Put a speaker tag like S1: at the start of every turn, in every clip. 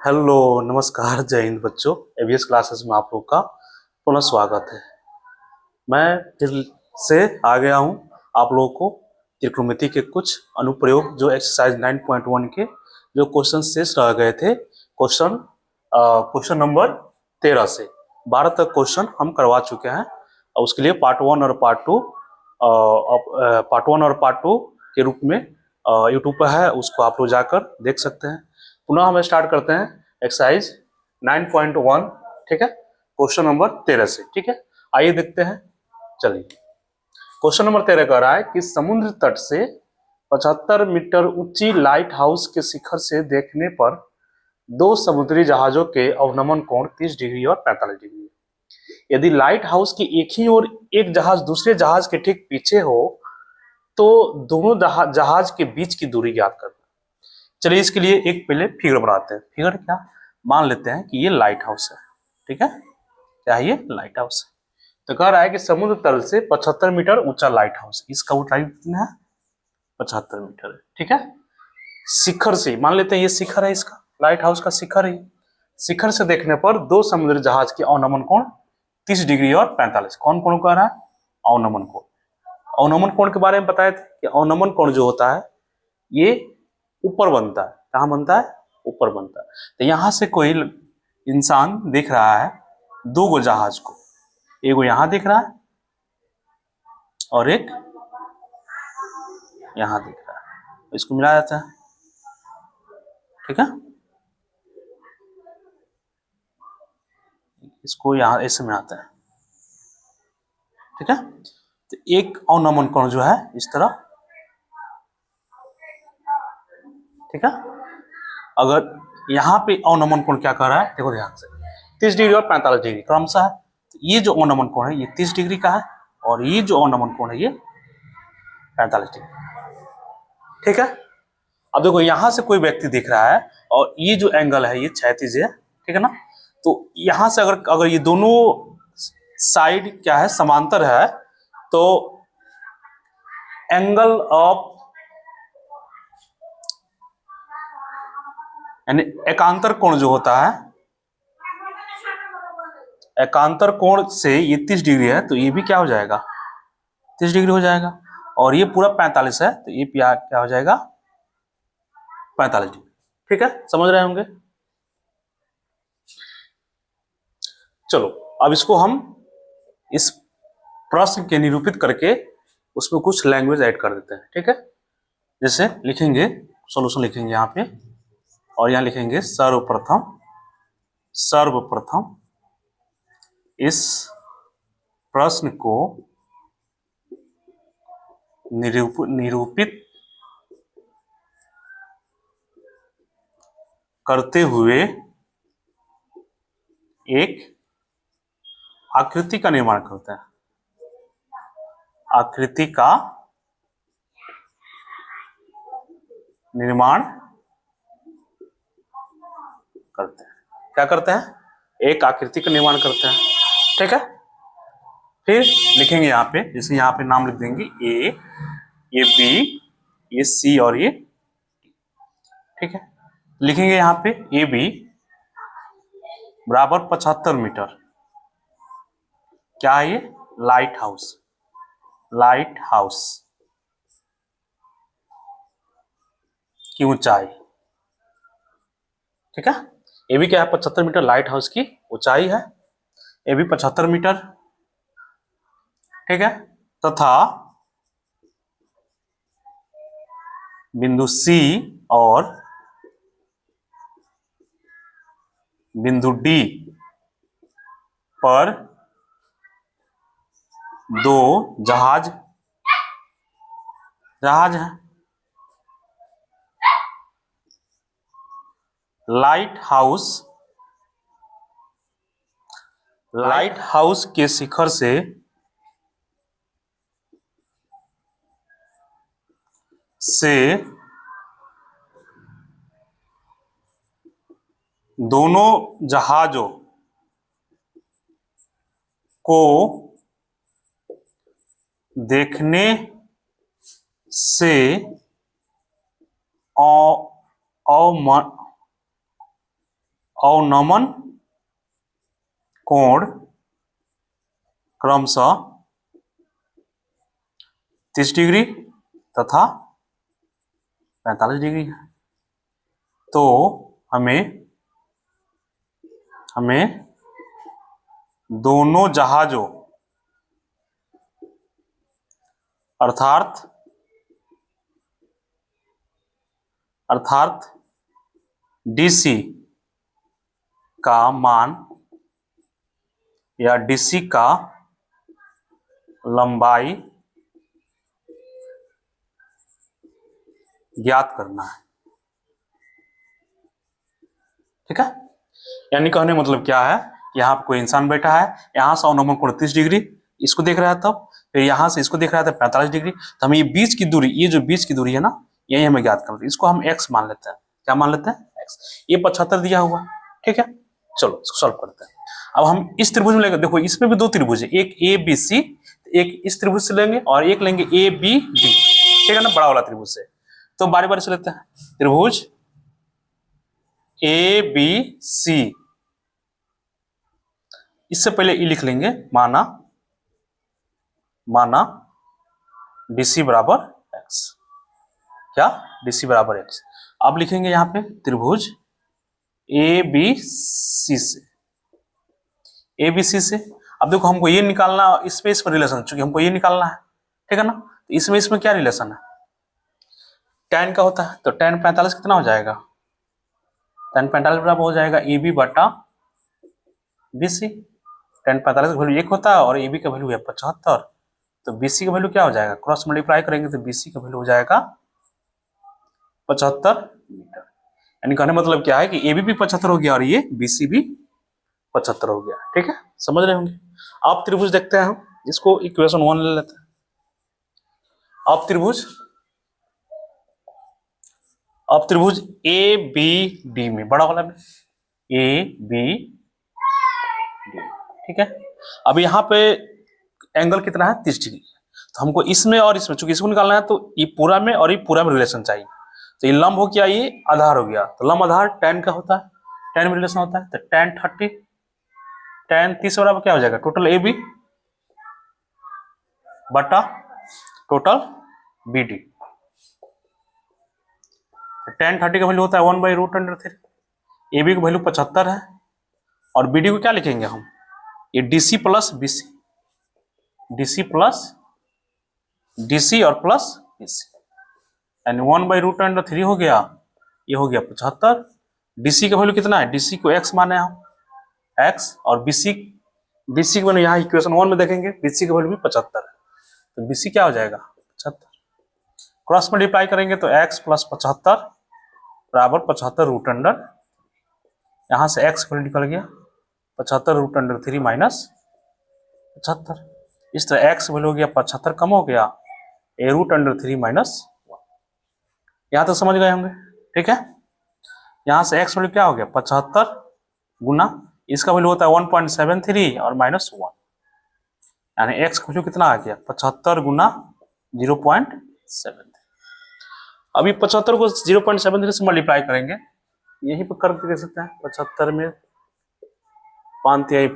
S1: Hello, नमस्कार, जय हिंद बच्चों। एबीएस क्लासेस में आप लोग का पुनः स्वागत है। मैं फिर से आ गया हूं आप लोगों को त्रिकोणमिति के कुछ अनुप्रयोग जो एक्सरसाइज 9.1 के जो क्वेश्चन शेष रह गए थे, क्वेश्चन नंबर 13 से 12 तक क्वेश्चन हम करवा चुके हैं। और उसके लिए पार्ट 1 और पार्ट 2 के रूप में यूट्यूब पर है, उसको आप लोग जाकर देख सकते हैं। पुनः हम स्टार्ट करते हैं एक्सरसाइज 9.1, ठीक है, क्वेश्चन नंबर 13 से। ठीक है, आइए देखते हैं। चलिए, क्वेश्चन नंबर 13 कह रहा है कि समुद्र तट से 75 मीटर ऊंची लाइट हाउस के शिखर से देखने पर दो समुद्री जहाजों के अवनमन कोण 30 डिग्री और 45 डिग्री है। यदि लाइट हाउस की एक ही ओर एक जहाज दूसरे जहाज के ठीक पीछे हो तो दोनों जहाज के बीच की दूरी ज्ञात करना। चलिए, इसके लिए एक पहले फिगर बनाते हैं। फिगर क्या, मान लेते हैं कि ये लाइट हाउस है। ठीक है, क्या है ये? लाइट हाउस है। तो कह रहा है कि समुद्र तल से 75 मीटर ऊंचा लाइट हाउस, इसका ऊंचाई कितना है? 75 मीटर है। ठीक है, शिखर से मान लेते हैं ये शिखर है, इसका लाइट हाउस का शिखर है। शिखर से देखने पर दो समुद्री जहाज के अवनमन कोण 30 डिग्री और 45। कौन कोण कह रहा है? अवनमन कोण। अवनमन कोण के बारे में बताए थे कि अवनमन कोण जो होता है ये ऊपर बनता है। कहाँ बनता है? ऊपर बनता है। तो यहां से कोई इंसान देख रहा है दो गो जहाज को, एक गो यहां दिख रहा है और एक यहां दिख रहा है, इसको मिला जाता है। ठीक है, इसको यहां ऐसे मिलाते हैं। ठीक है, तो एक अवनमन कोण जो है इस तरह। ठीक है, अगर यहाँ पे अवनमन कोण क्या कर रहा है, देखो ध्यान से, 30 डिग्री और 45 डिग्री क्रमशः है। तो ये जो अवनमन कोण है ये 30 डिग्री का है और ये जो अवनमन कोण है ये 45 डिग्री। ठीक है, अब देखो यहां से कोई व्यक्ति दिख रहा है और ये जो एंगल है ये क्षैतिज है। ठीक है ना, तो यहां से अगर अगर ये दोनों साइड क्या है, समांतर है, तो एंगल ऑफ यानी एकांतर कोण जो होता है, एकांतर कोण से ये 30 डिग्री है तो ये भी क्या हो जाएगा? 30 डिग्री हो जाएगा। और ये पूरा 45 है तो ये क्या हो जाएगा? 45 डिग्री। ठीक है, समझ रहे होंगे। चलो, अब इसको हम इस प्रश्न के निरूपित करके उसमें कुछ लैंग्वेज ऐड कर देते हैं। ठीक है, जैसे लिखेंगे, सॉल्यूशन लिखेंगे यहाँ पे और यहाँ लिखेंगे सर्वप्रथम इस प्रश्न को निरूपित करते हुए एक आकृति का निर्माण करते हैं। आकृति का निर्माण करते हैं। क्या करते हैं? एक आकृति का निर्माण करते हैं। ठीक है, फिर लिखेंगे यहाँ पे, जैसे यहाँ पे नाम लिख देंगे ए, ये बी, ये सी और ये। ठीक है, लिखेंगे यहाँ पे ए बी बराबर 75 मीटर। क्या है ये? Light house. लाइट हाउस की ऊंचाई। ठीक है, ये भी क्या है? 75 मीटर लाइट हाउस की ऊंचाई है। ये भी 75 मीटर। ठीक है, तथा बिंदु सी और बिंदु डी पर दो जहाज हैं। लाइट हाउस के शिखर से दोनों जहाजों को देखने से अवनमन कोण क्रमशः 30 डिग्री तथा 45 डिग्री है। तो हमें दोनों जहाजों अर्थात डीसी का मान या डीसी का लंबाई ज्ञात करना है। ठीक है, यानी कहने मतलब क्या है, यहाँ पे कोई इंसान बैठा है, यहाँ से अवनमन कोण 30 डिग्री इसको देख रहा है, तब फिर यहाँ से इसको देख रहा था 45 डिग्री। तो हमें ये बीच की दूरी, ये जो बीच की दूरी है ना, यही हमें ज्ञात करना है। इसको हम x मान लेते हैं। क्या मान लेते हैं? x। ये 75 दिया हुआ। ठीक है, चलो इसको सॉल्व करते हैं। अब हम इस त्रिभुज में लेंगे, देखो इसमें भी दो त्रिभुज है, एक ए बी सी, एक इस त्रिभुज से लेंगे और एक लेंगे ए बी डी। ठीक है ना, बड़ा वाला त्रिभुज से। तो बारी बारी से लेते हैं। त्रिभुज ए बी सी, इससे पहले ई लिख लेंगे, माना डीसी बराबर x। क्या? डीसी बराबर x। अब लिखेंगे यहाँ पे त्रिभुज ए बी सी से। अब देखो हमको ये निकालना, इसमें इस पर रिलेशन, चूंकि हमको ये निकालना है। ठीक है ना, तो इसमें क्या रिलेशन है? tan का होता है, तो tan 45 कितना हो जाएगा? tan 45 बराबर हो जाएगा ए बी बटा बी सी। tan 45 का वैल्यू 1 होता है और ए बी का वैल्यू है 75। तो BC का वैल्यू क्या हो जाएगा? क्रॉस मल्टीप्लाई करेंगे तो BC का वैल्यू हो जाएगा 75 मीटर। यानी कहने मतलब क्या है कि AB भी 75 हो गया और ये BC भी 75 हो गया। ठीक है, समझ रहे होंगे। अब त्रिभुज देखते हैं हम, इसको इक्वेशन 1 ले लेते हैं। अब त्रिभुज ABD में, बड़ा वाला में ABD। ठीक है, अब यहाँ पे एंगल कितना है? 30 डिग्री। तो हमको इसमें और इसमें, चूंकि इसको निकालना है, तो ये पूरा में और ये पूरा में रिलेशन चाहिए। तो ये लंब हो गया, ये आधार हो गया। तो लंब आधार tan का होता है, tan में रिलेशन होता है। तो tan 30 बराबर क्या हो जाएगा? टोटल AB बटा टोटल BD। tan 30 का वैल्यू होता है 1/√3। AB का वैल्यू 75 है और BD को क्या लिखेंगे हम? ये DC प्लस BC, DC और प्लस BC, यानी 1/√3 हो गया। ये हो गया 75। DC का वैल्यू कितना है? DC को x माने हम, x, और BC का वैल्यू यहाँ इक्वेशन 1 में देखेंगे, BC का वैल्यू भी 75 है। तो BC क्या हो जाएगा? 75। क्रॉस मल्टीप्लाई करेंगे तो x प्लस 75 बराबर 75√3। यहाँ से x वैल्यू निकल गया 75√3 माइनस 75। इस तरह x वैल्यू हो गया 75, कम हो गया a√3 माइनस 1। यहाँ तो समझ गए होंगे। ठीक है, यहाँ से x वैल्यू क्या हो गया? 75 गुना इसका वैल्यू होता है 1.73 और माइनस 1, यानी x का वैल्यू कितना आ गया? 75 गुना 0.73। अभी 75 को 0.73 से मल्टीप्लाई करेंगे, यही पर कर दे सकते हैं। 75 में 5 तिहाई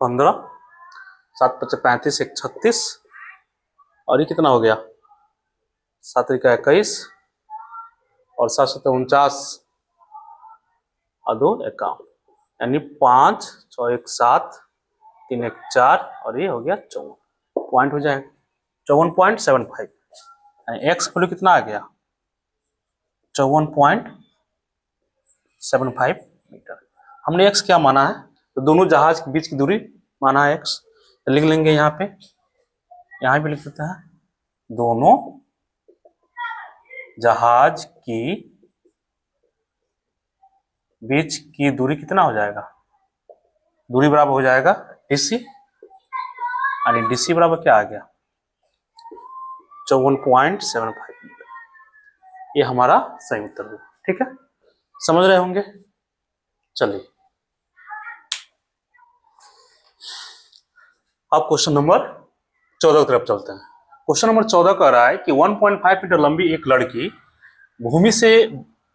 S1: 15, 7 × 5 = 35, 1 36, और ये कितना हो गया? 7 × 21 और 7 × 7 49 और 2 51, यानी 5 6 1 7 3 1 4 और ये हो गया 54 पॉइंट हो जाएगा 54.75। एक्स वैल्यू कितना आ गया? 54.75 मीटर। हमने एक्स क्या माना है? तो दोनों जहाज के बीच की दूरी माना है एक्स। तो लिख लेंगे यहाँ पे, यहाँ भी लिख देते हैं, दोनों जहाज की बीच की दूरी कितना हो जाएगा? दूरी बराबर हो जाएगा डीसी, यानी डीसी बराबर क्या आ गया? 54.75 मीटर। ये हमारा सही उत्तर हुआ। ठीक है, समझ रहे होंगे। चलिए अब क्वेश्चन नंबर 14 की तरफ चलते हैं। क्वेश्चन नंबर 14 कह रहा है कि 1.5 मीटर लंबी एक लड़की भूमि से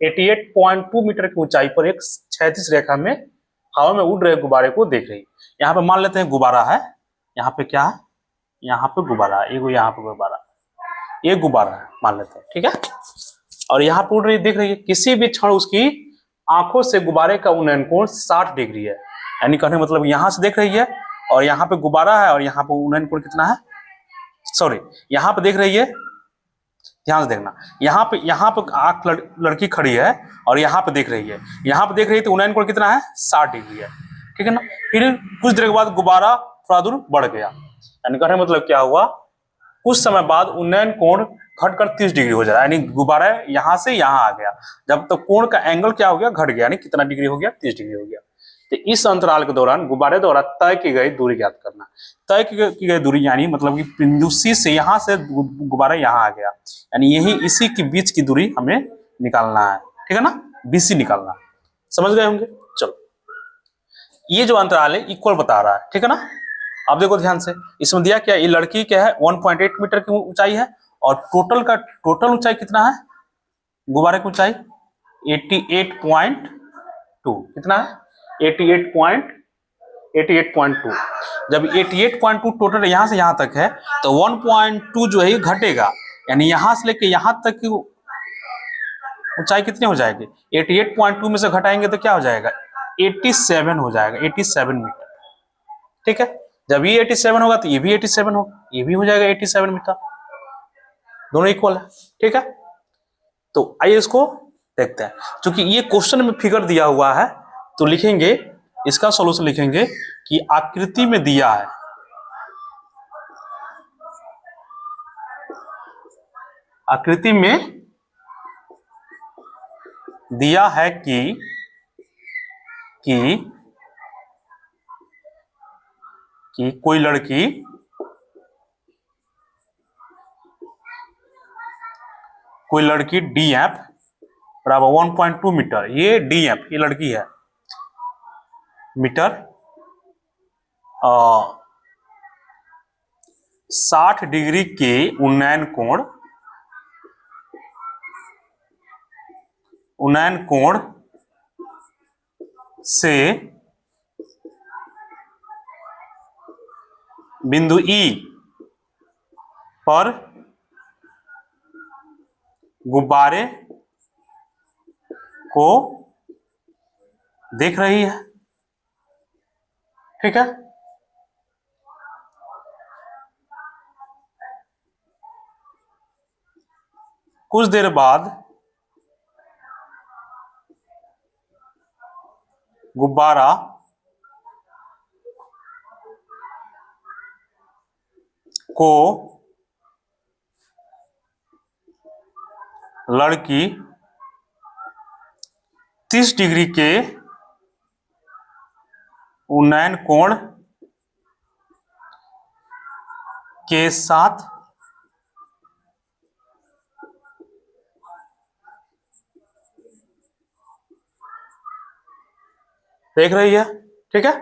S1: 88.2 मीटर की ऊंचाई पर एक क्षैतिज रेखा में हवा में उड़ रहे गुब्बारे को देख रही। यहाँ पे मान लेते हैं गुब्बारा है, यहाँ पे क्या है, यहाँ पे गुब्बारा है, यहाँ पे गुब्बारा, ये गुब्बारा है मान लेते हैं, ठीक है। और यहाँ पे उड़ रही देख रही है, किसी भी क्षण उसकी आंखों से गुब्बारे का उन्नयन कोण 60 डिग्री है। यानी कहने मतलब यहाँ से देख रही है और यहाँ पे गुब्बारा है और यहाँ पे उन्नयन कोण कितना है, सॉरी यहाँ पे देख रही है, ध्यान से देखना, यहाँ पे आंख लड़की खड़ी है और यहाँ पे देख रही है, यहाँ पे देख रही है तो उन्नयन कोण कितना है, 60 डिग्री है, ठीक है ना। फिर कुछ देर के बाद गुब्बारा थोड़ा दूर बढ़ गया, यानी कहने मतलब क्या हुआ, कुछ समय बाद उन्नयन कोण घटकर 30 डिग्री हो जाए, यानी गुब्बारा यहाँ से यहाँ आ गया, जब तक तो कोण का एंगल क्या हो गया, घट गया, यानी कितना डिग्री हो गया, 30 डिग्री हो गया। तो इस अंतराल के दौरान गुब्बारे द्वारा तय की गई दूरी ज्ञात करना। तय की गई दूरी यानी मतलब कि बिंदु सी से यहाँ से गुब्बारा यहाँ आ गया, यानी यही इसी के बीच की दूरी हमें निकालना है, ठीक है ना, बीसी निकालना, समझ गए होंगे। चलो ये जो अंतराल है इक्वल बता रहा है, ठीक है ना। अब देखो ध्यान से, इसमें दिया क्या, ये लड़की क्या है 1.8 मीटर की ऊंचाई है और टोटल ऊंचाई कितना है, गुब्बारे की ऊंचाई 88.2, कितना है 88.2। जब 88.2 टोटल यहां से यहां तक है तो 1.2 जो है घटेगा, यानी यहां से लेके यहां तक की ऊंचाई कितनी हो जाएगी, 88.2 में से घटाएंगे तो क्या हो जाएगा, 87 हो जाएगा, 87 मीटर, ठीक है। जब ये 87 होगा तो ये भी 87 होगा, ये भी हो जाएगा 87 मीटर, दोनों इक्वल है, ठीक है। तो आइए इसको देखते हैं, क्योंकि ये क्वेश्चन में फिगर दिया हुआ है तो लिखेंगे, इसका सॉल्यूशन लिखेंगे कि आकृति में दिया है, आकृति में दिया है कि कोई लड़की डीएफ बराबर 1.2 मीटर, ये डीएफ ये लड़की है मीटर 60 डिग्री के उन्नयन कोण से बिंदु ई पर गुब्बारे को देख रही है, ठीक है। कुछ देर बाद गुब्बारा को लड़की 30 डिग्री के उन्नयन कोण के साथ देख रही है, ठीक है।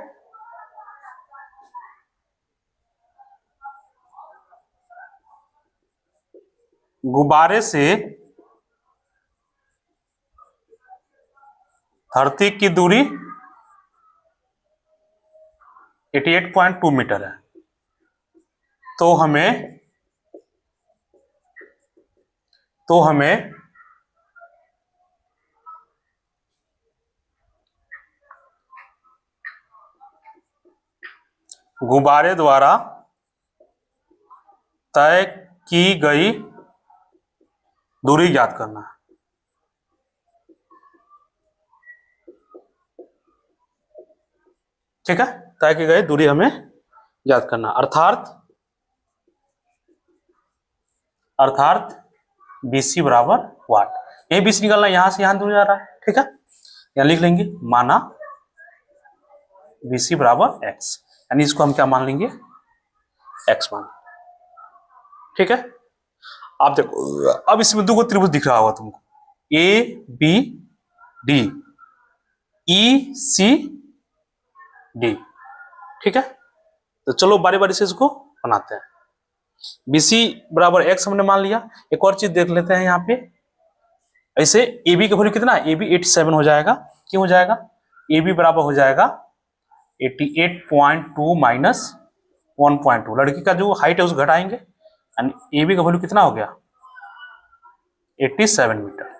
S1: गुब्बारे से धरती की दूरी 88.2 मीटर है, तो हमें गुब्बारे द्वारा तय की गई दूरी ज्ञात करना है, ठीक है। तय की गई दूरी हमें ज्ञात करना, अर्थात BC बराबर वाट, ये BC निकालना, यहां से यहां दूर जा रहा है, ठीक है। यहां लिख लेंगे, माना BC बराबर x, यानी इसको हम क्या मान लेंगे, x मान, ठीक है। आप देखो अब इसमें दो त्रिभुज दिख रहा होगा तुमको, ABD ECD, ठीक है। तो चलो बारी बारी से इसको बनाते हैं। BC बराबर x हमने मान लिया, एक और चीज देख लेते हैं यहाँ पे, ऐसे ए बी का वैल्यू कितना है, ए बी 87 हो जाएगा। क्यों हो जाएगा, ए बी बराबर हो जाएगा 88.2 माइनस 1.2, लड़की का जो हाइट है उसको घटाएंगे, यानी ए बी का वैल्यू कितना हो गया 87 मीटर।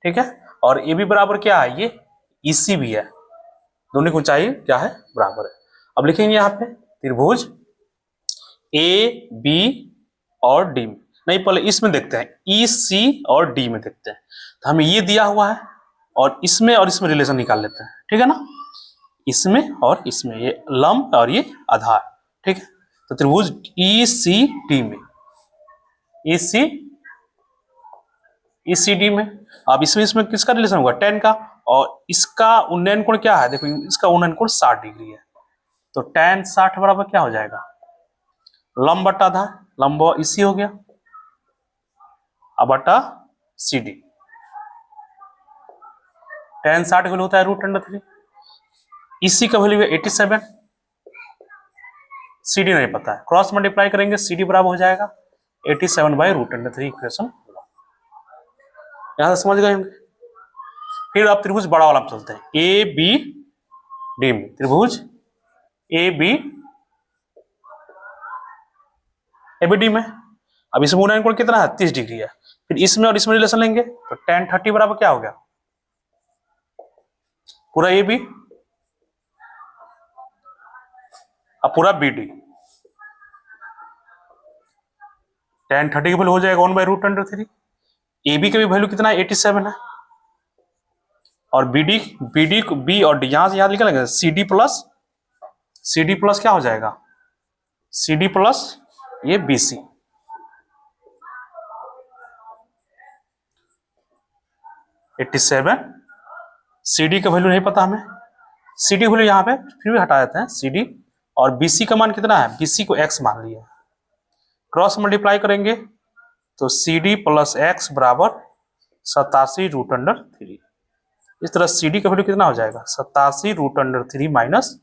S1: ठीक है, और ए बी बराबर क्या है, ये ईसी भी है, दोनों की ऊंचाई क्या है, बराबर है। अब लिखेंगे यहाँ पे त्रिभुज ए बी और डी में, नहीं पहले इसमें देखते हैं, ई सी और डी में देखते हैं। तो हमें ये दिया हुआ है और इसमें रिलेशन निकाल लेते हैं, ठीक है ना, इसमें और इसमें, ये लंब और ये आधार। ठीक है, तो त्रिभुज ई सी डी में, ई सी डी में, अब इसमें किसका रिलेशन होगा, tan का, और इसका उन्नयन कोण क्या है, देखो इसका उन्नयन कोण 60 डिग्री है, तो tan 60 बराबर क्या हो जाएगा, लंब बटा आधार, लंब इसी हो गया, अब बटा सी डी, tan 60 वैल्यू होता है √3, इसी का वैल्यू है 87, सी डी नहीं पता है, क्रॉस मल्टीप्लाई करेंगे, सी डी बराबर हो जाएगा 87/√3 इक्वेशन। यहां से समझ गए होंगे। फिर आप त्रिभुज बड़ा वाला में चलते हैं, ए बी डी में, त्रिभुज ए बी डी में, अब इसमें उन्नयन कोण कितना है 30 डिग्री है, फिर इसमें और इसमें रिलेशन लेंगे, तो tan 30 बराबर क्या हो गया, पूरा ए बी अब पूरा बी डी, tan 30 की वैल्यू हो जाएगा 1/√3, ए बी का भी वैल्यू कितना है 87 है, और बी बी और डी यहां से यहां निकलेंगे, सी डी प्लस क्या हो जाएगा, सी डी प्लस ये बी सी, सी डी का वैल्यू नहीं पता हमें, सी डी वैल्यू यहाँ पे फिर भी हटा देते हैं, सी डी, और बी सी का मान कितना है, बी सी को एक्स मान लिया, क्रॉस मल्टीप्लाई करेंगे तो सी डी प्लस एक्स बराबर 87√3, इस तरह सी डी का वैल्यू कितना हो जाएगा 87√3 माइनस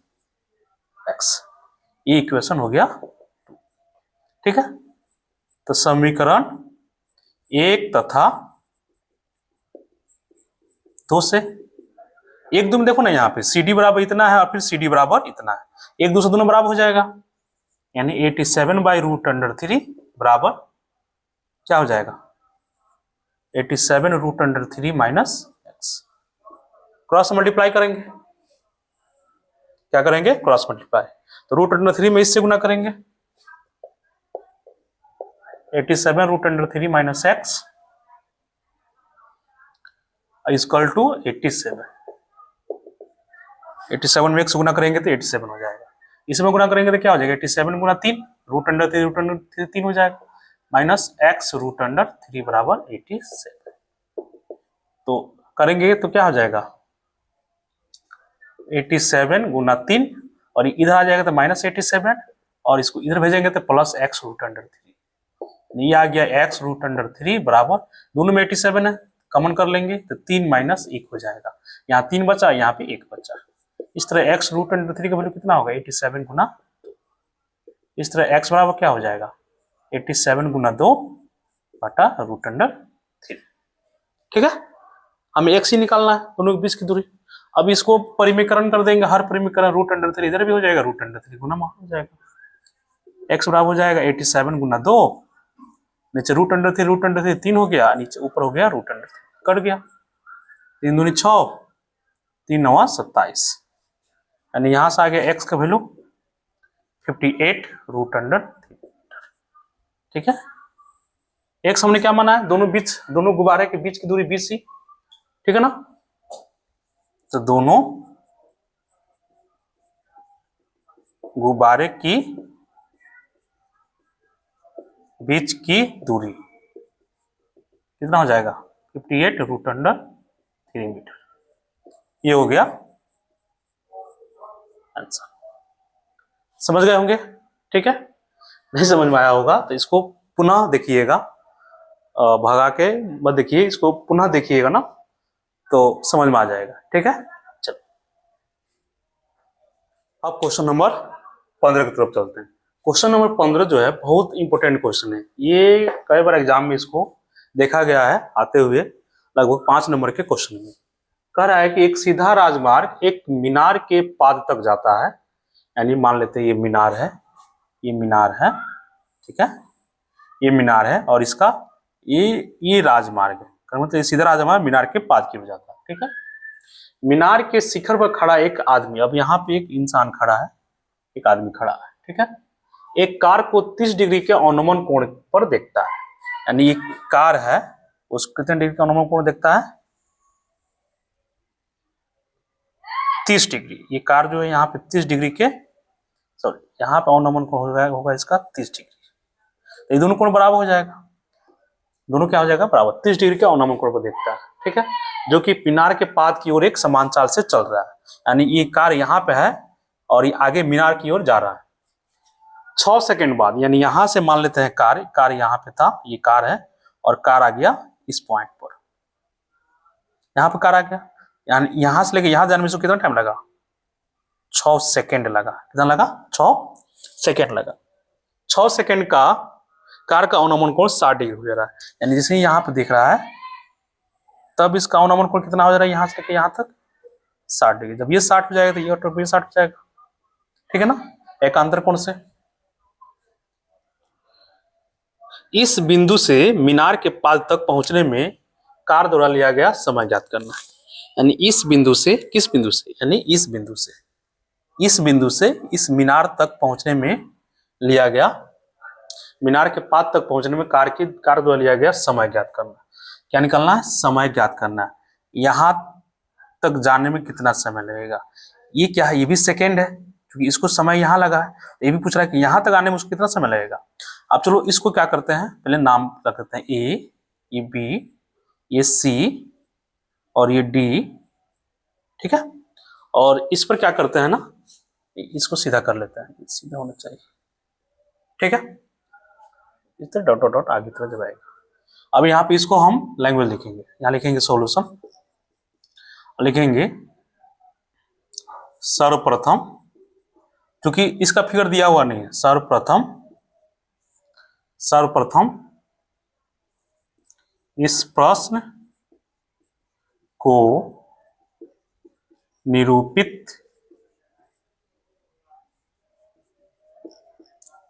S1: एक्स, ये इक्वेशन हो गया। ठीक है, तो समीकरण 1 तथा 2 से, एक दो में देखो ना, यहाँ पे सी डी बराबर इतना है और फिर सी डी बराबर इतना है, एक दो से दोनों बराबर हो जाएगा, यानी 87/√3 बराबर क्या हो जाएगा 87√3 माइनस एक्स, क्रॉस मल्टीप्लाई करेंगे, क्या करेंगे क्रॉस मल्टीप्लाई, तो √3 में इससे गुना करेंगे, 87√3 माइनस एक्स इक्वल टू 87 में एक्स गुना करेंगे तो 87 हो जाएगा, इसमें गुना करेंगे तो क्या हो जाएगा 87 गुना 3, √3 3 हो जाएगा, माइनस एक्स √3 बराबर 87, तो करेंगे तो क्या हो जाएगा 87 गुना 3, और इधर आ जाएगा तो माइनस 87, और इसको इधर भेजेंगे तो प्लस एक्स √3, ये आ गया एक्स √3 बराबर, दोनों में 87 है, कॉमन कर लेंगे तो 3 माइनस 1 हो जाएगा, यहाँ 3 बचा, यहाँ पे 1 बचा, इस तरह x √3 का वैल्यू कितना होगा 87 गुना, इस तरह x बराबर क्या हो जाएगा 87 गुना 2 बटा √3। ठीक है, हमें x ही निकालना है, दोनों के बीच की दूरी। अब इसको परिमीकरण कर देंगे, हर परिमीकरण √3 इधर भी हो जाएगा, √3 गुना हो जाएगा, x बराबर हो जाएगा 87 गुना 2, नीचे √3 3 हो गया, नीचे ऊपर हो गया √3 कट गया, 3 दूनी 6, 3 9 27, यानी यहां से आ गया x का वैल्यू 58√3। ठीक है, x हमने क्या माना है, दोनों गुब्बारे के बीच की दूरी BC, ठीक है ना, तो दोनों गुब्बारे की बीच की दूरी कितना हो जाएगा 58√3 मीटर, ये हो गया आंसर। समझ गए होंगे। ठीक है, नहीं समझ में आया होगा तो इसको पुनः देखिएगा, भगा के मत देखिए, इसको पुनः देखिएगा ना तो समझ में आ जाएगा। ठीक है, चलो अब क्वेश्चन नंबर 15 की तरफ चलते हैं। क्वेश्चन नंबर 15 जो है बहुत इंपॉर्टेंट क्वेश्चन है, ये कई बार एग्जाम में इसको देखा गया है आते हुए, लगभग 5 नंबर के क्वेश्चन में कह रहा है कि एक सीधा राजमार्ग एक मीनार के पाद तक जाता है, यानी मान लेते हैं ये मीनार है, ये मीनार है, ठीक है, ये मीनार है और इसका ये राजमार्ग है, मतलब ये सीधा राजमार्ग मीनार के पाद की ओर जाता है, ठीक है। मीनार के शिखर पर खड़ा एक आदमी, अब यहाँ पे एक इंसान खड़ा है, एक आदमी खड़ा है, ठीक है, एक कार को 30 डिग्री के अवनमन कोण पर देखता है, यानी ये कार है उसको कितने डिग्री का अवनमन कोण देखता है, 30 डिग्री। ये कार जो है यहाँ पे 30 डिग्री के, सॉरी यहाँ पे अवनमन कोण होगा इसका 30 डिग्री, तो ये दोनों कोण बराबर हो जाएगा, दोनों क्या हो जाएगा बराबर, 30 डिग्री के अवनमन कोण पर देखता है, ठीक है, जो कि मीनार के पाद की ओर एक समान चाल से चल रहा है, यानी ये कार यहाँ पे है और ये आगे मीनार की ओर जा रहा है। 6 सेकंड बाद, यानी यहां से मान लेते हैं कार यहाँ पे था, ये कार है और कार आ गया इस पॉइंट पर, यहाँ पे कार आ गया, यानी यहां से लेके यहां जाने में इसको कितना टाइम लगा, 6 सेकंड लगा, कितना लगा, 6 सेकंड लगा। 6 सेकंड का कार का अवनमन कोण 60 डिग्री हो जा रहा है, यानी जैसे ही यहाँ पे दिख रहा है तब इसका अवनमन कोण कितना हो जा रहा है, यहां से लेके यहां तक 60 डिग्री, जब ये 60 हो जाएगा तो ये ऑटोमेटिक 60 हो जाएगा, ठीक है ना, एकांतर कोण से। इस बिंदु से मीनार के पाद तक पहुंचने में कार द्वारा लिया गया समय ज्ञात करना है, यानी इस बिंदु से, किस बिंदु से, यानी इस बिंदु से इस मीनार तक पहुंचने में लिया गया, मीनार के पाद तक पहुंचने में कार द्वारा लिया गया समय ज्ञात करना। क्या निकालना है, समय ज्ञात करना है, यहां तक जाने में कितना समय लगेगा, ये क्या है, ये भी सेकेंड है क्योंकि इसको समय यहाँ लगा है, ये भी पूछ रहा है कि यहां तक आने में उसको कितना समय लगेगा। अब चलो इसको क्या करते हैं, पहले नाम क्या करते हैं, ए, ये बी, ये सी और ये डी, ठीक है, और इस पर क्या करते हैं ना, इसको सीधा कर लेते हैं, सीधा होना चाहिए, ठीक है, इस तरह डॉट डॉट डॉट आगे तरह जाएगा। अब यहाँ पे इसको हम लैंग्वेज लिखेंगे, यहाँ लिखेंगे सॉल्यूशन, लिखेंगे सर्वप्रथम, क्योंकि इसका फिगर दिया हुआ नहीं है, सर्वप्रथम इस प्रश्न को निरूपित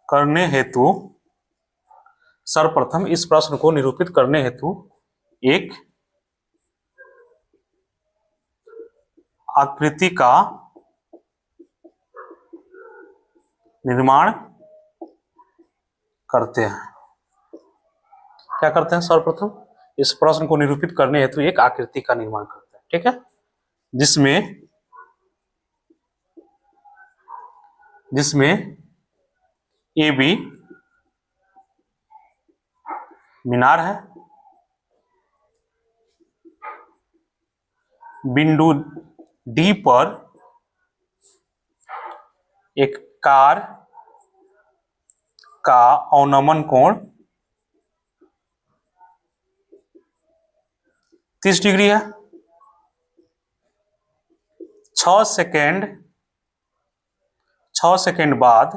S1: करने हेतु, सर्वप्रथम इस प्रश्न को निरूपित करने हेतु एक आकृति का निर्माण करते हैं। क्या करते हैं, सर्वप्रथम इस प्रश्न को निरूपित करने हेतु एक आकृति का निर्माण करते हैं, ठीक है, जिसमें ए बी मीनार है, बिंदु डी पर एक कार का अवनमन कोण 30 डिग्री है। 6 सेकेंड बाद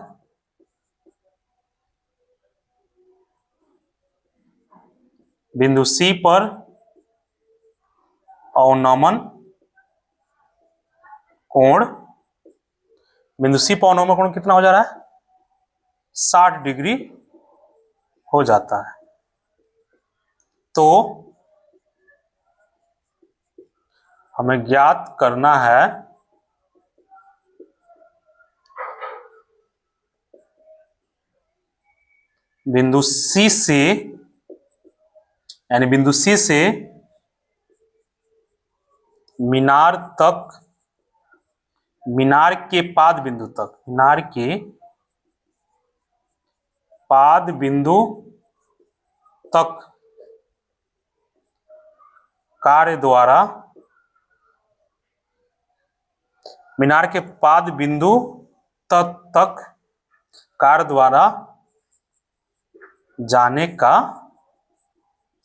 S1: बिंदु सी पर अवनमन कोण, बिंदु सी पर अवनमन कोण कितना हो जा रहा है, 60 डिग्री हो जाता है। तो हमें ज्ञात करना है बिंदु सी से, यानी बिंदु सी से मीनार तक, मीनार के पाद बिंदु तक, मीनार के पाद बिंदु तक कार्य द्वारा, मीनार के पाद बिंदु तक कार द्वारा जाने का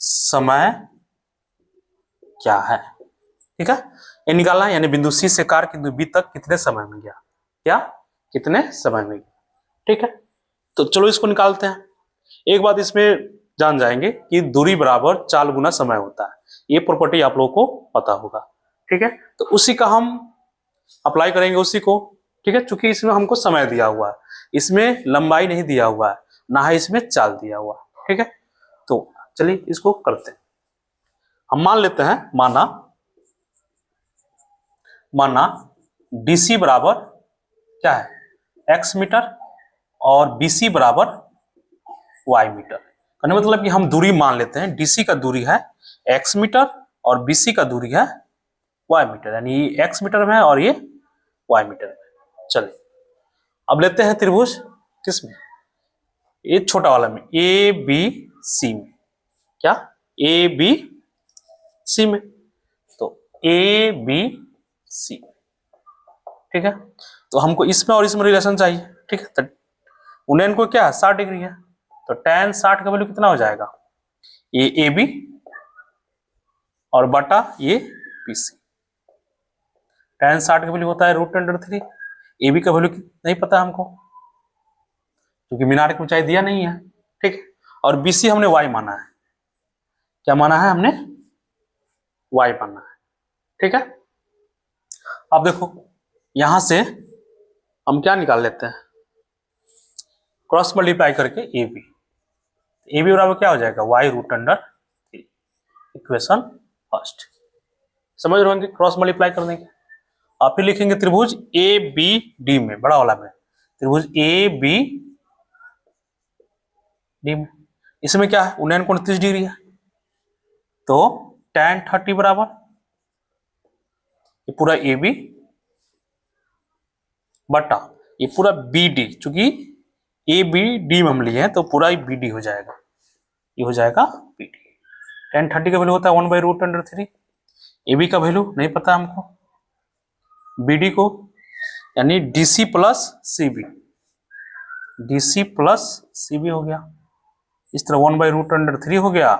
S1: समय क्या है, ठीक है, ये निकालना है, यानी बिंदु सी से कार बिंदु बी तक कितने समय में गया, क्या कितने समय में गया, ठीक है। तो चलो इसको निकालते हैं। एक बात इसमें जान जाएंगे कि दूरी बराबर चाल गुना समय होता है, ये प्रॉपर्टी आप लोगों को पता होगा, ठीक है। तो उसी का हम अप्लाई करेंगे उसी को, ठीक है। चूंकि इसमें हमको समय दिया हुआ है, इसमें लंबाई नहीं दिया हुआ है, ना ही इसमें चाल दिया हुआ है, ठीक है। तो चलिए इसको करते हैं। हम मान लेते हैं, माना डीसी बराबर क्या है, एक्स मीटर, और बीसी बराबर वाई मीटर। कहने मतलब कि हम दूरी मान लेते हैं, डीसी का दूरी है एक्स मीटर और बीसी का दूरी है वाई मीटर, यानी ये एक्स मीटर में है और ये वाई मीटर में। चलिए अब लेते हैं त्रिभुज किसमें, ये छोटा वाला में, ए बी सी में। क्या, ए बी सी में। तो ए बी सी, ठीक है। तो हमको इसमें और इसमें रिलेशन चाहिए, ठीक है। तो उन्हें को क्या है, 60 डिग्री है, तो tan 60 का वैल्यू कितना हो जाएगा, ये ए बी और बटा ये बी सी। tan 60 का वैल्यू होता है √3, ए बी का वैल्यू नहीं पता हमको क्योंकि मीनार की ऊंचाई दिया नहीं है, ठीक है। और बीसी हमने वाई माना है, क्या माना है हमने, वाई माना है, ठीक है। अब देखो यहां से हम क्या निकाल लेते हैं, क्रॉस मल्टीप्लाई करके ए बी बराबर क्या हो जाएगा, y√3, इक्वेशन फर्स्ट। समझ रहे होंगे, क्रॉस मल्टीप्लाई कर देंगे। आप फिर लिखेंगे त्रिभुज ए बी डी में, बड़ा वाला में, त्रिभुज ए बी डी में। इसमें क्या है, उन्नयन कोण 30 डिग्री है, तो tan 30 बराबर ये पूरा ए बी बटा ये पूरा बी डी, चूंकि ए बी डी में हम लिए हैं तो पूरा बी डी हो जाएगा, ये हो जाएगा बी डी। tan 30 का वैल्यू होता है 1/√3। ए बी का वैल्यू नहीं पता हमको, बी डी को यानी DC plus C B, DC plus C B हो गया। इस तरह 1/√3 हो गया,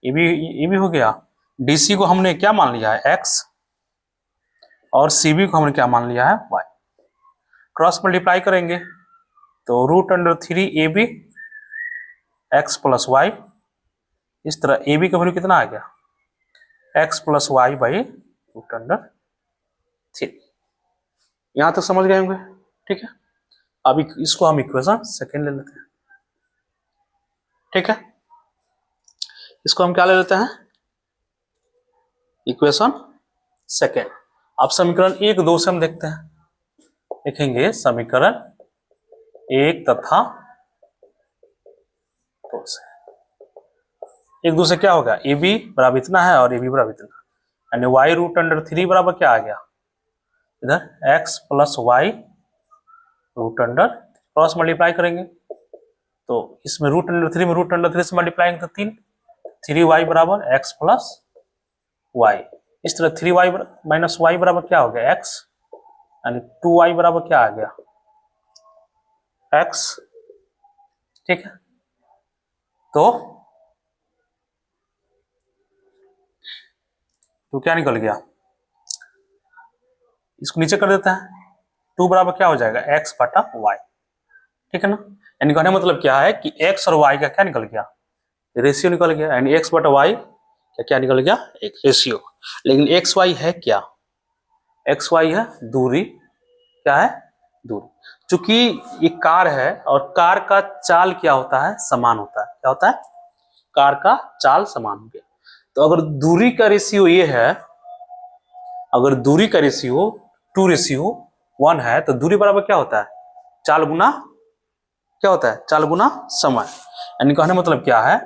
S1: ए बी हो गया। डीसी को हमने क्या मान लिया है, एक्स, और सी बी को हमने क्या मान लिया है, वाई। क्रॉस मल्टीप्लाई करेंगे तो √3 A B x plus y. इस तरह ए बी का वैल्यू कितना आ गया, एक्स प्लस वाई बाई √3। यहां तक समझ गए होंगे, ठीक है। अब इसको हम इक्वेशन सेकेंड ले लेते हैं, ठीक है। इसको हम क्या ले लेते हैं, इक्वेशन सेकेंड। अब समीकरण 1, 2 से हम देखते हैं, लिखेंगे समीकरण 1 तथा 2 से। 1, 2 से क्या होगा, ए बी बराबर इतना है और ए बी बराबर इतना, यानी y√3 बराबर क्या आ गया, इधर x plus y √, cross multiply करेंगे तो इसमें √3 में √3 से मल्टीप्लाई तो 3y बराबर x प्लस वाई। इस तरह 3y माइनस वाई बराबर क्या हो गया, x, यानी 2y बराबर क्या आ गया, x, ठीक है। तो क्या निकल गया, इसको नीचे कर देते हैं, 2 बराबर क्या हो जाएगा, x बटा वाई, ठीक है ना। यानी कहने मतलब क्या है कि x और y का क्या निकल गया, रेशियो निकल गया, यानी x बटा वाई क्या निकल गया, एक रेशियो। लेकिन एक्स वाई है क्या, एक्स वाई है दूरी, क्या है, दूरी। चूंकि ये कार है और कार का चाल क्या होता है, समान होता है, क्या होता है, कार का चाल समान हो गया। तो अगर दूरी का रेशियो ये है, अगर दूरी का रेशियो 2:1 है, तो दूरी बराबर क्या होता है, चाल गुना क्या होता है, चाल गुना समय। यानी कहने मतलब क्या है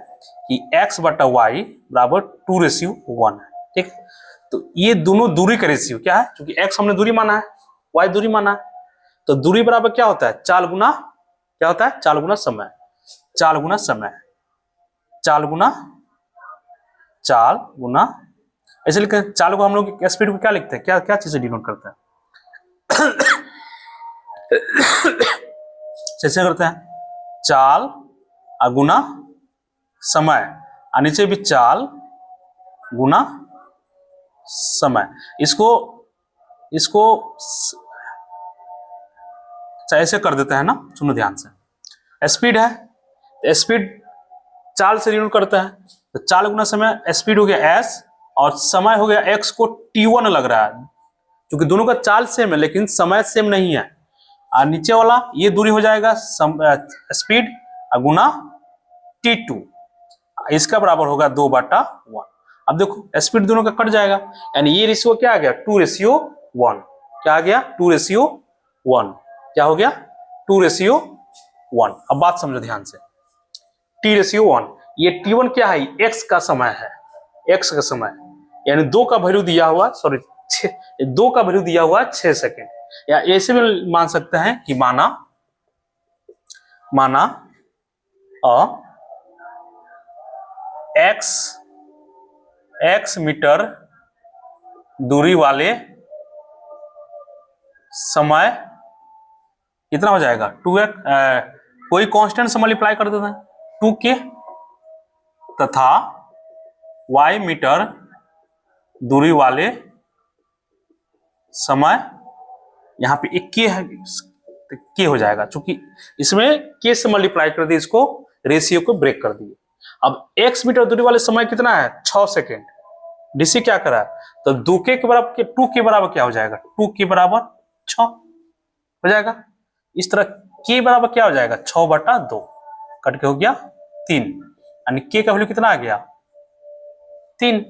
S1: कि x बटा वाई बराबर 2:1 है, ठीक। तो ये दोनों दूरी का रेशियो क्या है, क्योंकि x हमने दूरी माना है, y दूरी माना है, तो दूरी बराबर क्या होता है, चाल गुना क्या होता है, चाल गुना समय, चाल गुना समय, चाल गुना चाल गुना। ऐसे लिखते हैं, चाल को हम लोग स्पीड को क्या लिखते हैं, क्या क्या चीज से डिनोट करते हैं कैसे करते हैं, चाल गुना समय, और नीचे भी चाल गुना समय। इसको ऐसे कर देते हैं ना, सुनो ध्यान से। स्पीड है, स्पीड चाल से डिनोट करते हैं, तो चाल गुना समय, स्पीड हो गया s, और समय हो गया x को t1 लग रहा है, क्योंकि दोनों का चाल सेम है लेकिन समय सेम नहीं है। और नीचे वाला ये दूरी हो जाएगा स्पीड गुना t2, इसका बराबर होगा 2/1। अब देखो स्पीड दोनों का कट जाएगा, यानी ये रेशियो क्या आ गया 2:1। क्या आ गया 2:1। क्या हो गया 2:1। अब बात समझो ध्यान से, t:1, ये t1 क्या है, x का समय है, x का समय, यानी 2 का वैल्यू दिया हुआ, सॉरी 2 का वैल्यू दिया हुआ 6 सेकेंड। या ऐसे भी मान सकते हैं कि माना x मीटर दूरी वाले समय कितना हो जाएगा 2x, कोई कांस्टेंट से मल्टीप्लाई कर देते हैं 2k, तथा y मीटर दूरी वाले समय, यहां पे एक के हो जाएगा, क्योंकि इसमें के से मल्टीप्लाई कर दिए, इसको रेशियो को ब्रेक कर दिए। अब x मीटर दूरी वाले समय कितना है 6 सेकेंड, डीसी क्या करा है, तो 2k के बराबर 2 के बराबर क्या हो जाएगा 2 के बराबर 6 हो जाएगा। इस तरह के बराबर क्या हो जाएगा 6/2, कट के हो गया 3, यानी के का वैल्यू कितना आ गया 3।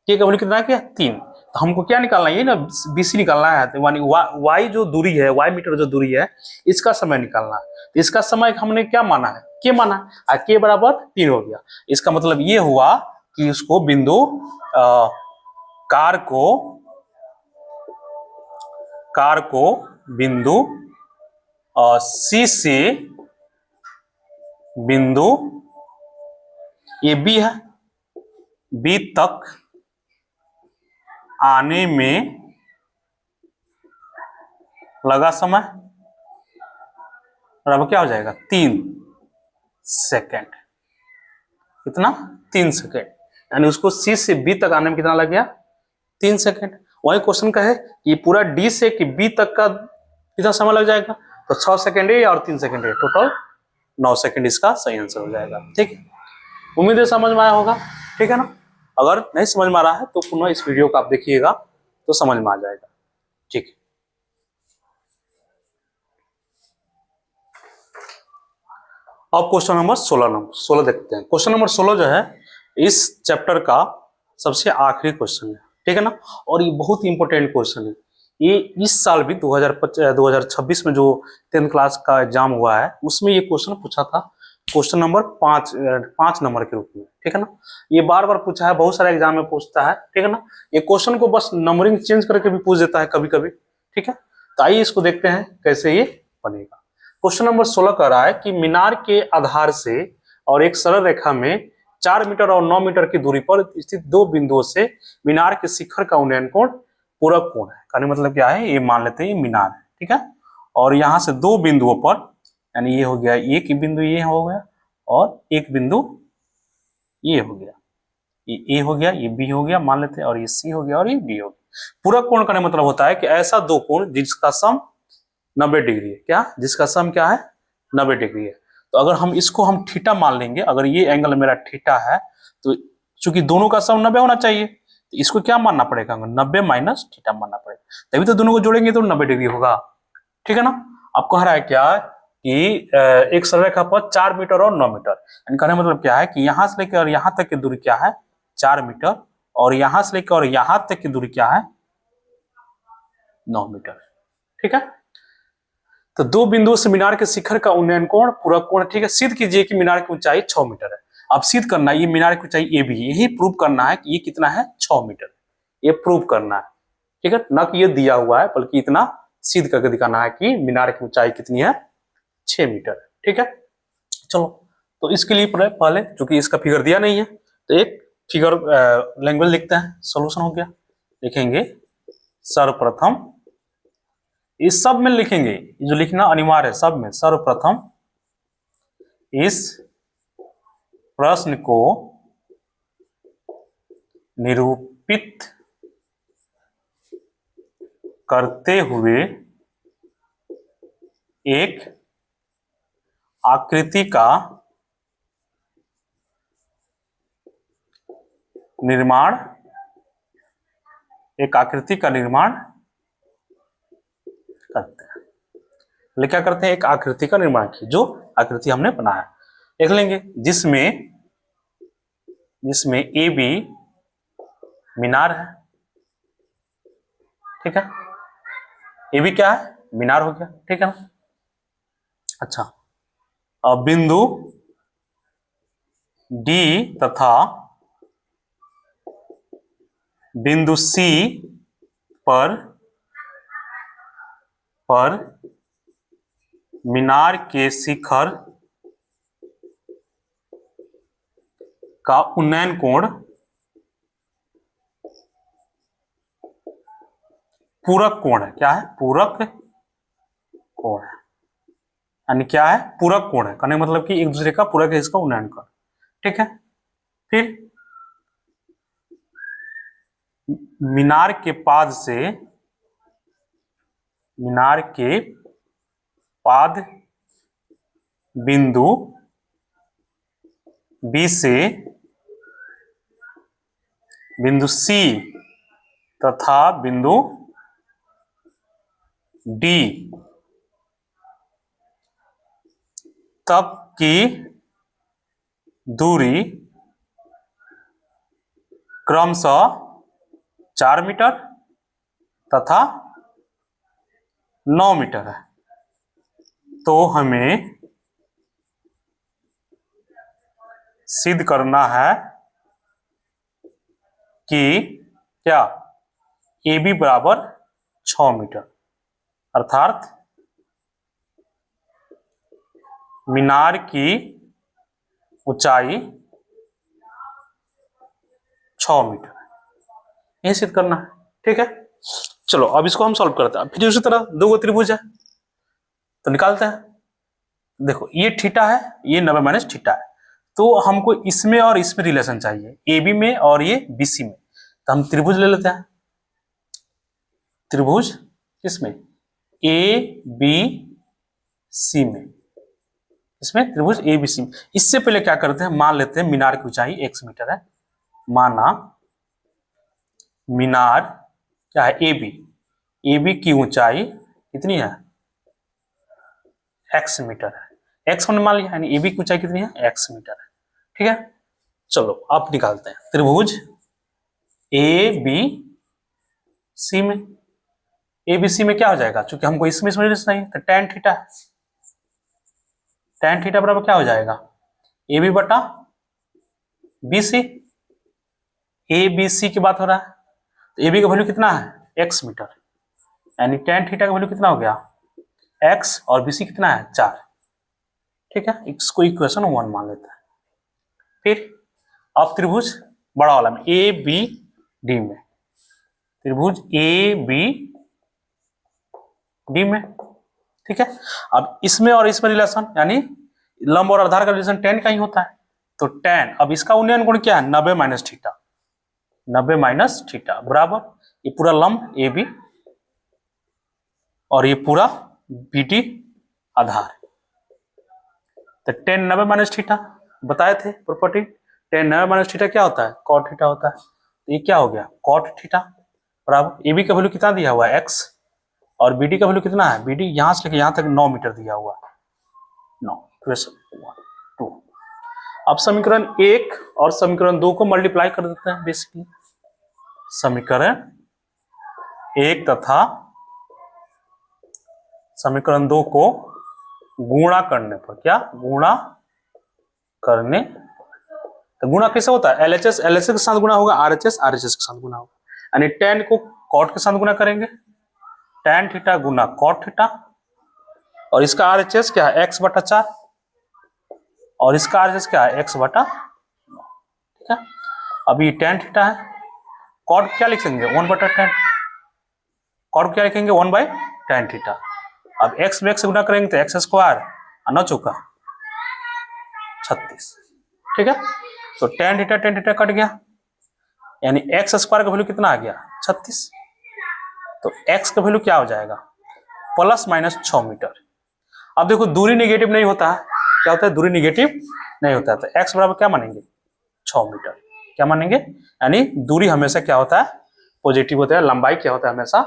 S1: के का वैल्यू कितना आ गया 3। तो हमको क्या निकालना है, ये ना बीसी निकालना है, तो यानी वाई जो दूरी है, वाई मीटर जो दूरी है, इसका समय निकालना है। तो इसका समय हमने क्या माना है, के माना है, के बराबर 3 हो गया। इसका मतलब ये हुआ कि उसको बिंदु कार को बिंदु सी से बिंदु ये बी है, बी तक आने में लगा समय बराबर क्या हो जाएगा 3 सेकेंड। कितना 3 सेकेंड, यानी उसको सी से बी तक आने में कितना लग गया 3 सेकेंड। वही क्वेश्चन का है कि पूरा डी से कि बी तक का कितना समय लग जाएगा, तो 6 सेकेंड है और 3 सेकेंड है, टोटल 9 सेकेंड इसका सही आंसर हो जाएगा। ठीक है, उम्मीद है समझ में आया होगा। ठीक है ना, अगर नहीं समझ में आ रहा है तो पुनः इस वीडियो को आप देखिएगा तो समझ में आ जाएगा। ठीक है, अब क्वेश्चन नंबर 16 देखते हैं। क्वेश्चन नंबर 16 जो है इस चैप्टर का सबसे आखिरी क्वेश्चन है। ठीक है ना, और ये बहुत ही इंपॉर्टेंट क्वेश्चन है। ये इस साल भी 2026 में जो 10th क्लास का एग्जाम हुआ है उसमें ये क्वेश्चन पूछा था, क्वेश्चन नंबर 5 नंबर के रूप में। ठीक है ना, ये बार बार पूछा है, बहुत सारे एग्जाम में पूछता है। ठीक है ना, ये क्वेश्चन को बस नंबरिंग चेंज करके भी पूछ देता है कभी कभी। ठीक है, तो आइए इसको देखते हैं कैसे ये बनेगा। क्वेश्चन नंबर 16 कह रहा है कि मीनार के आधार से और एक सरल रेखा में 4 मीटर और 9 मीटर की दूरी पर स्थित दो बिंदुओं से मीनार के शिखर का उन्नयन कोण पूरक कोण है। कहने मतलब क्या है, ये मान लेते हैं ये मीनार है। ठीक है, और यहाँ से दो बिंदुओं पर, यानी ये हो गया एक बिंदु, ये हो गया, और एक बिंदु ये हो गया, ये ए हो गया, ये बी हो गया मान लेते हैं, और ये सी हो गया और ये डी हो गया। पूरक कोण का मतलब होता है कि ऐसा दो कोण जिसका सम 90 डिग्री है। क्या, जिसका सम क्या है 90 डिग्री है। तो अगर हम इसको हम थीटा मान लेंगे, अगर ये एंगल मेरा थीटा है तो चूंकि दोनों का सम 90 होना चाहिए, तो इसको क्या मानना पड़ेगा 90 माइनस थीटा मानना पड़ेगा, तभी तो दोनों को जोड़ेंगे तो 90 डिग्री होगा। ठीक है ना, अब कह रहा है क्या कि एक सरल रेखा पर 4 मीटर और 9 मीटर, कहने मतलब क्या है कि यहां से लेकर और यहां तक की दूरी क्या है 4 मीटर, और यहां से लेकर और यहां तक की दूरी क्या है 9 मीटर। ठीक है, तो दो बिंदुओं से मीनार के शिखर का उन्नयन कोण पूरक कोण। ठीक है, सिद्ध कीजिए कि मीनार की ऊंचाई 6 मीटर है। अब सिद्ध करना है ये मीनार की ऊंचाई ए भी, यही प्रूव करना है कि ये कितना है 6 मीटर, ये प्रूव करना है। ठीक है, ना कि ये दिया हुआ है, बल्कि इतना सिद्ध करके दिखाना है कि मीनार की ऊंचाई कितनी है 6 मीटर। ठीक है, चलो तो इसके लिए पहले चूंकि इसका फिगर दिया नहीं है तो एक फिगर लैंग्वेज लिखते हैं, सोल्यूशन हो गया। लिखेंगे सर्वप्रथम, इस सब में लिखेंगे, जो लिखना अनिवार्य है सब में, सर्वप्रथम इस प्रश्न को निरूपित करते हुए एक आकृति का निर्माण, एक आकृति का निर्माण करते हैं। ले क्या करते हैं, एक आकृति का निर्माण की, जो आकृति हमने बनाया देख लेंगे, जिसमें ए बी मीनार है, ठीक है, ए बी क्या है, मीनार हो गया, ठीक है ना। अच्छा, अब बिंदु डी तथा बिंदु सी पर मीनार के शिखर का उन्नयन कोण पूरक कोण है। क्या है, पूरक कोण है, यानी क्या है, पूरक कोण है, कहने का मतलब कि एक दूसरे का पूरक है इसका उन्नयन कोण, ठीक है। फिर मीनार के पाद बिंदु बी से बिंदु सी तथा बिंदु डी तक की दूरी क्रमशः 4 मीटर तथा 9 मीटर है। तो हमें सिद्ध करना है कि क्या ए बी बराबर 6 मीटर, अर्थात मीनार की ऊंचाई 6 मीटर, यही सिद्ध करना है, ठीक है। चलो अब इसको हम सॉल्व करते हैं। फिर उसी तरह दो गो त्रिभुज है तो निकालते हैं। देखो ये थीटा है, ये 90 माइनस थीटा है, तो हमको इसमें और इसमें रिलेशन चाहिए, ए बी में और ये बी सी में, तो हम त्रिभुज ले लेते हैं। त्रिभुज किसमें, ए बी सी में, इसमें त्रिभुज ए बी सी में। इससे पहले क्या करते हैं, मान लेते हैं मीनार की ऊंचाई x मीटर है, माना मीनार क्या है, ए बी की ऊंचाई कितनी है, x मीटर है, x हमने मान लिया, यानी ए बी की ऊंचाई कितनी है, x मीटर है, ठीक है। चलो अब निकालते हैं त्रिभुज ए बी सी में। ए बी सी में क्या हो जाएगा, चूंकि हमको इसमें रिलेशन नहीं है, तो tan थीटा है, tan थीटा बराबर क्या हो जाएगा, ए बी बटा B C. A B C की बात हो रहा है, तो ए बी का वैल्यू कितना है, x मीटर, यानी tan थीटा का वैल्यू कितना हो गया, x, और बी सी कितना है, 4, ठीक है। इसको इक्वेशन 1 मान लेते हैं। फिर अब त्रिभुज बड़ा वाला में ए बी डी में, त्रिभुज ए बी डी में, ठीक है। अब इसमें और इसमें रिलेशन, यानी लंब और आधार का रिलेशन tan का ही होता है, तो tan, अब इसका उन्नयन कोण क्या है, 90 माइनस थीटा, 90 माइनस थीटा बराबर ये पूरा लंब ए बी और ये पूरा बी डी आधार, तो tan 90 माइनस थीटा बताए थे प्रॉपर्टी, tan 90 माइनस थीटा क्या होता है, cot थीटा होता है, तो ये क्या हो गया, cot थीटा बराबर ए बी का वैल्यू कितना दिया हुआ है, x, और बी डी का वैल्यू कितना है, बी डी यहां से लेकर यहां तक 9 मीटर दिया हुआ है, 9, 2। अब समीकरण 1 और समीकरण 2 को मल्टीप्लाई कर देते हैं बेसिकली, समीकरण 1 तथा समीकरण 2 को गुणा करने पर, क्या गुणा करने, तो गुणा कैसे होता है, एलएचएस एलएचएस के साथ गुणा होगा, आरएचएस आरएचएस के साथ गुणा होगा, यानी tan को cot के साथ गुणा करेंगे, tan थीटा गुना cot थीटा, और इसका आरएचएस क्या है, x बटा 4, और इसका आरएचएस क्या है, x बटा 9, ठीक है। अब ये tan थीटा है, cot क्या लिखेंगे, 1 बटा tan, cot क्या लिखेंगे, 1 बाई tan थीटा। अब x में x से गुना करेंगे तो x स्क्वायर, 9 चौका 36, ठीक है। तो tan थीटा कट गया, यानी x स्क्वायर का वैल्यू कितना आ गया, 36, तो x का वैल्यू क्या हो जाएगा, प्लस माइनस 6 मीटर। अब देखो दूरी निगेटिव नहीं होता है, क्या होता है, दूरी निगेटिव नहीं होता है, तो x बराबर क्या मानेंगे, 6 मीटर, क्या मानेंगे, यानी दूरी हमेशा क्या होता है, पॉजिटिव होता है, लंबाई क्या होता है, हमेशा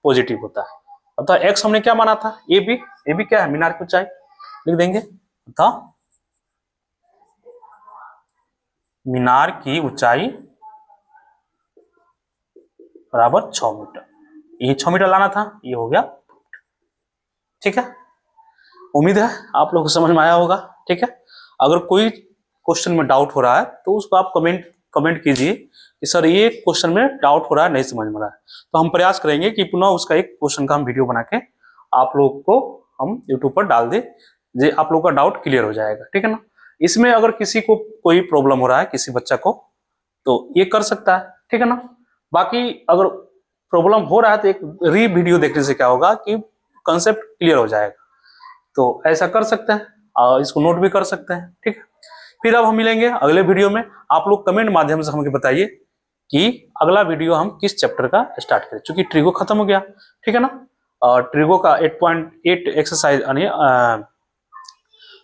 S1: पॉजिटिव होता है। अतः एक्स हमने क्या माना था, ए बी क्या है, मीनार की ऊंचाई लिख देंगे, अतः मीनार की ऊंचाई बराबर 6 मीटर, ये 6 मीटर लाना था, ये हो गया। ठीक है, उम्मीद है आप लोगों को समझ में आया होगा। ठीक है, अगर कोई क्वेश्चन में डाउट हो रहा है तो उसको आप कमेंट कीजिए कि सर ये क्वेश्चन में डाउट हो रहा है, नहीं समझ में रहा है, तो हम प्रयास करेंगे कि पुनः उसका एक क्वेश्चन का हम वीडियो बना के आप लोग को हम यूट्यूब पर डाल दें, जे आप लोग का डाउट क्लियर हो जाएगा। ठीक है ना, इसमें अगर किसी को कोई प्रॉब्लम हो रहा है, किसी बच्चा को, तो ये कर सकता है। ठीक है ना, बाकी अगर प्रॉब्लम हो रहा है तो एक वीडियो देखने से क्या होगा कि कंसेप्ट क्लियर हो जाएगा, तो ऐसा कर सकते हैं और इसको नोट भी कर सकते हैं। ठीक है, फिर अब हम मिलेंगे अगले वीडियो में। आप लोग कमेंट माध्यम से हमें बताइए कि अगला वीडियो हम किस चैप्टर का स्टार्ट करें, क्योंकि ट्रिगो खत्म हो गया। ठीक है ना, और ट्रिगो का 8.8 एक्सरसाइज यानी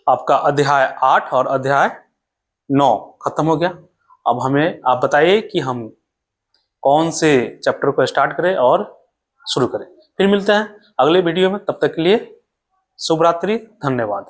S1: आपका अध्याय 8 और अध्याय 9 खत्म हो गया। अब हमें आप बताइए कि हम कौन से चैप्टर को स्टार्ट करें और शुरू करें। फिर मिलते हैं अगले वीडियो में, तब तक के लिए शुभ रात्रि, धन्यवाद।